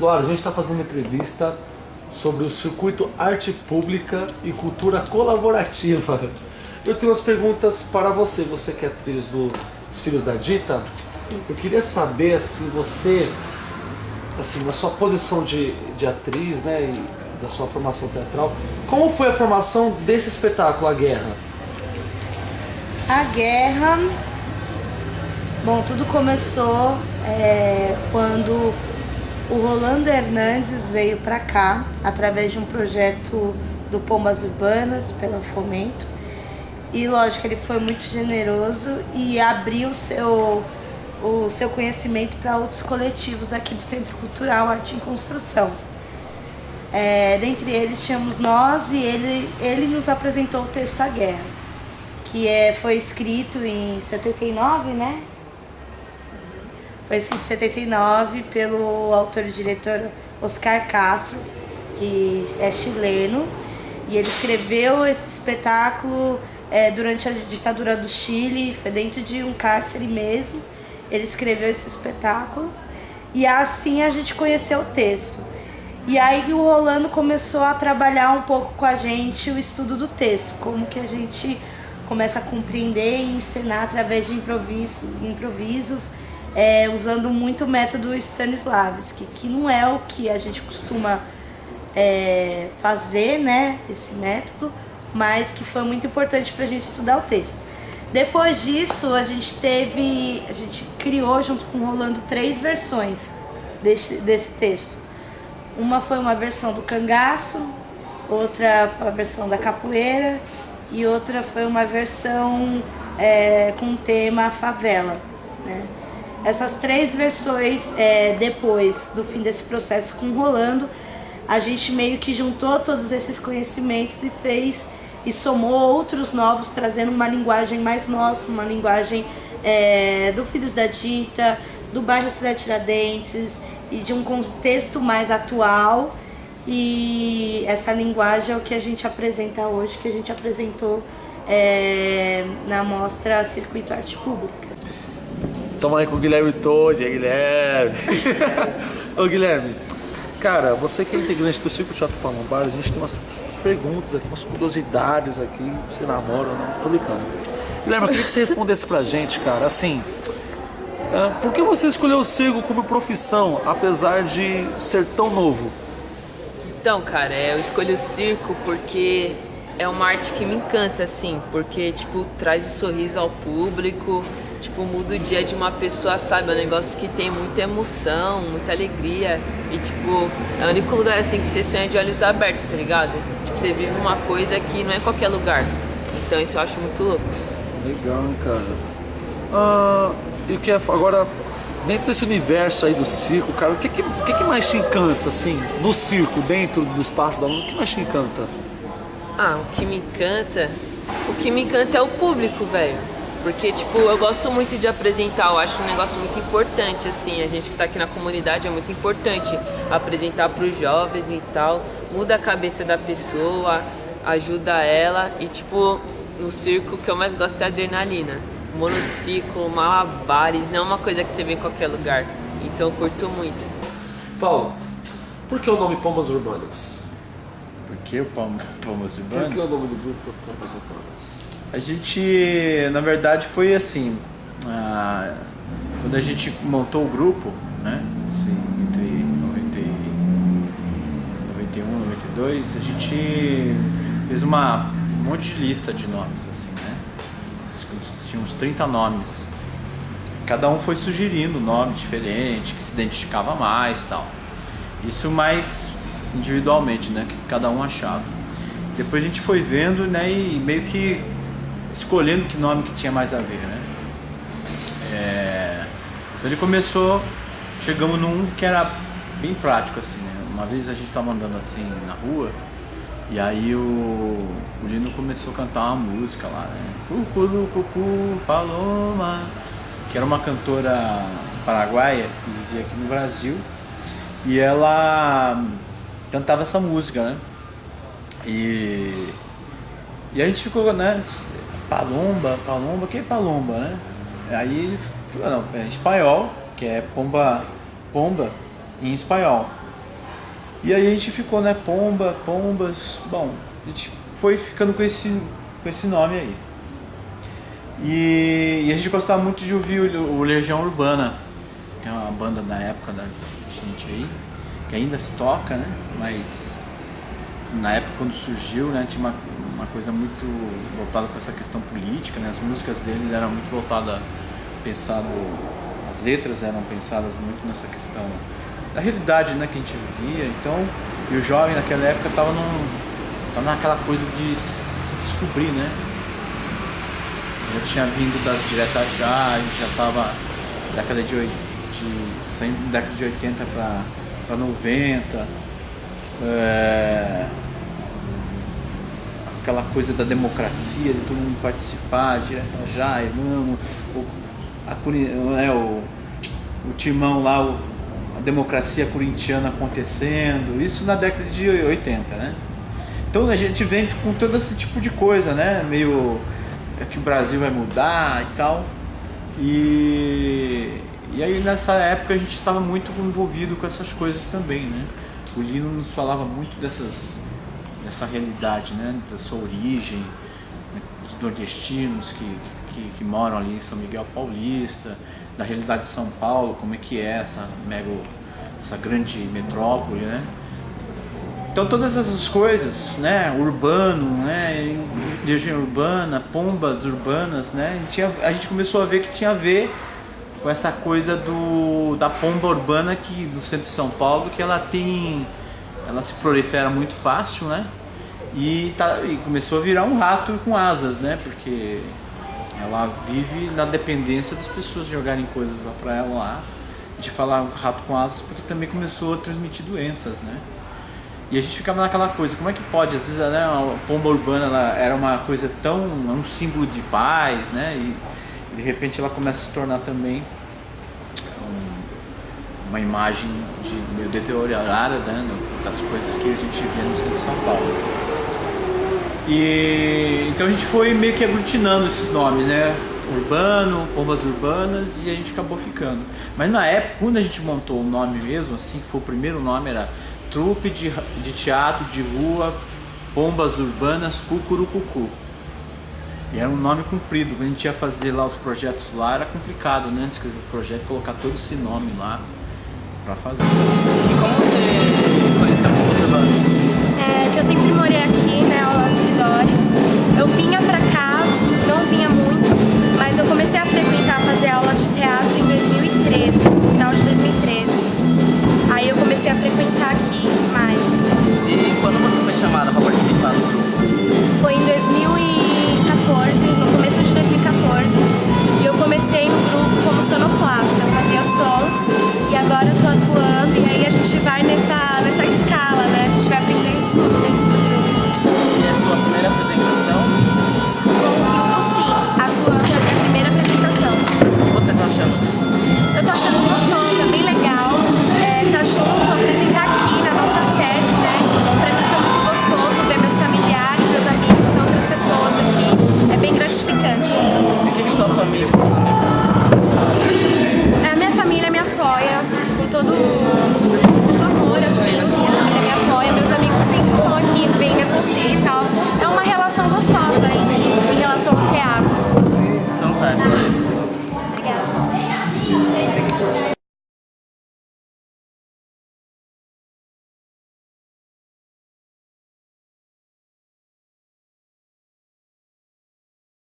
Laura, a gente está fazendo uma entrevista sobre o circuito Arte Pública e Cultura Colaborativa. Eu tenho umas perguntas para você. Você que é atriz dos Filhos da Dita, eu queria saber, assim, você, assim, na sua posição de atriz, né, e da sua formação teatral, como foi a formação desse espetáculo, A Guerra? A Guerra... Bom, tudo começou quando o Rolando Hernandes veio para cá, através de um projeto do Pombas Urbanas, pela Fomento. E, lógico, ele foi muito generoso e abriu o seu conhecimento para outros coletivos aqui do Centro Cultural Arte em Construção. Dentre eles tínhamos nós e ele nos apresentou o texto A Guerra, que foi escrito em 79, né? Foi escrito em 79 pelo autor e diretor Oscar Castro, que é chileno, e ele escreveu esse espetáculo durante a ditadura do Chile, foi dentro de um cárcere mesmo. Ele escreveu esse espetáculo e assim a gente conheceu o texto. E aí o Rolando começou a trabalhar um pouco com a gente o estudo do texto, como que a gente começa a compreender e ensinar através de improvisos, usando muito o método Stanislavski, que não é o que a gente costuma fazer, né, esse método, mas que foi muito importante para a gente estudar o texto. Depois disso, a gente criou junto com o Rolando 3 versões desse texto. Uma foi uma versão do cangaço, outra foi a versão da capoeira e outra foi uma versão com o tema favela, né? Essas 3 versões, depois do fim desse processo com o Rolando, a gente meio que juntou todos esses conhecimentos e fez e somou outros novos, trazendo uma linguagem mais nossa, uma linguagem do Filhos da Dita, do bairro Cidade Tiradentes e de um contexto mais atual. E essa linguagem é o que a gente apresenta hoje, que a gente apresentou na mostra Circuito Arte Pública. Estamos aí com o Guilherme Todi, Guilherme. Ô Guilherme, cara, você que é integrante do Circo Teatro Palombar, a gente tem umas perguntas aqui, umas curiosidades aqui, você namora ou não? Tô brincando. Guilherme, eu queria que você respondesse pra gente, cara, assim, por que você escolheu o circo como profissão, apesar de ser tão novo? Então, cara, eu escolhi o circo porque é uma arte que me encanta, assim, porque, tipo, traz o sorriso ao público, tipo, muda o dia de uma pessoa, sabe? É um negócio que tem muita emoção, muita alegria. E, tipo, é o único lugar, assim, que você sonha de olhos abertos, tá ligado? Tipo, você vive uma coisa que não é em qualquer lugar. Então, isso eu acho muito louco. Legal, hein, cara? E o que é... Agora, dentro desse universo aí do circo, cara, o que mais te encanta, assim, no circo, dentro do espaço da lua, o que mais te encanta? O que me encanta é o público, velho. Porque, tipo, eu gosto muito de apresentar, eu acho um negócio muito importante, assim, a gente que tá aqui na comunidade é muito importante apresentar pros jovens e tal, muda a cabeça da pessoa, ajuda ela e, tipo, no circo o que eu mais gosto é a adrenalina, monociclo, malabares, não é uma coisa que você vê em qualquer lugar, então eu curto muito. Paulo, por que o nome Pombas Urbanas? Por que o Pombas Urbanas? Por que o nome do grupo é Pombas Urbanas? A gente, na verdade, foi assim, quando a gente montou o grupo, né, assim, entre 91 e 92, a gente fez um monte de lista de nomes, assim, né, tinha uns 30 nomes, cada um foi sugerindo um nome diferente, que se identificava mais e tal, isso mais individualmente, né, que cada um achava. Depois a gente foi vendo, né, e meio que escolhendo que nome que tinha mais a ver, né? Então ele começou, chegamos num que era bem prático, assim, né? Uma vez a gente estava andando assim na rua e aí o Lino começou a cantar uma música lá, né? Cucu, cucu, paloma, que era uma cantora paraguaia que vivia aqui no Brasil e ela cantava essa música, né? E a gente ficou, né? Palomba, que é palomba, né? Aí ele falou, não, é espanhol, que é pomba em espanhol. E aí a gente ficou, né, Pombas, bom, a gente foi ficando com esse nome aí. E a gente gostava muito de ouvir o Legião Urbana, que é uma banda da época da gente aí, que ainda se toca, né, mas na época quando surgiu, né, tinha uma coisa muito voltada para essa questão política, né, as músicas deles eram muito voltadas, as letras eram pensadas muito nessa questão da realidade, né, que a gente vivia. Então, e o jovem naquela época estava naquela coisa de se descobrir, né? Já tinha vindo das diretas já, a gente já estava saindo da década de 80 para 90. Aquela coisa da democracia, de todo mundo participar, direta já, vamos, o timão lá, a democracia corintiana acontecendo, isso na década de 80, né? Então a gente vem com todo esse tipo de coisa, né? Meio que o Brasil vai mudar e tal. E aí nessa época a gente estava muito envolvido com essas coisas também, né? O Lino nos falava muito dessa realidade, né? Da sua origem, né? Dos nordestinos que moram ali em São Miguel Paulista, da realidade de São Paulo, como é que é essa grande metrópole, né? Então todas essas coisas, né, urbano, né, Legião Urbana, Pombas Urbanas, né, a gente começou a ver que tinha a ver com essa coisa da pomba urbana aqui no centro de São Paulo, que ela se prolifera muito fácil, né, e começou a virar um rato com asas, né, porque ela vive na dependência das pessoas jogarem coisas lá pra ela lá, de falar rato com asas, porque também começou a transmitir doenças, né? E a gente ficava naquela coisa, como é que pode? Às vezes, né, a pomba urbana ela era uma coisa um símbolo de paz, né? E de repente ela começa a se tornar também uma imagem meio deteriorada, né, das coisas que a gente vê no centro de São Paulo. E então a gente foi meio que aglutinando esses nomes, né? Urbano, Pombas Urbanas, e a gente acabou ficando. Mas na época, quando a gente montou o nome mesmo, assim, que foi o primeiro nome, era Trupe de Teatro de Rua Pombas Urbanas Cucurucucu. E era um nome comprido. Quando a gente ia fazer lá os projetos lá, era complicado, né? Escrever o projeto, colocar todo esse nome lá pra fazer. E como você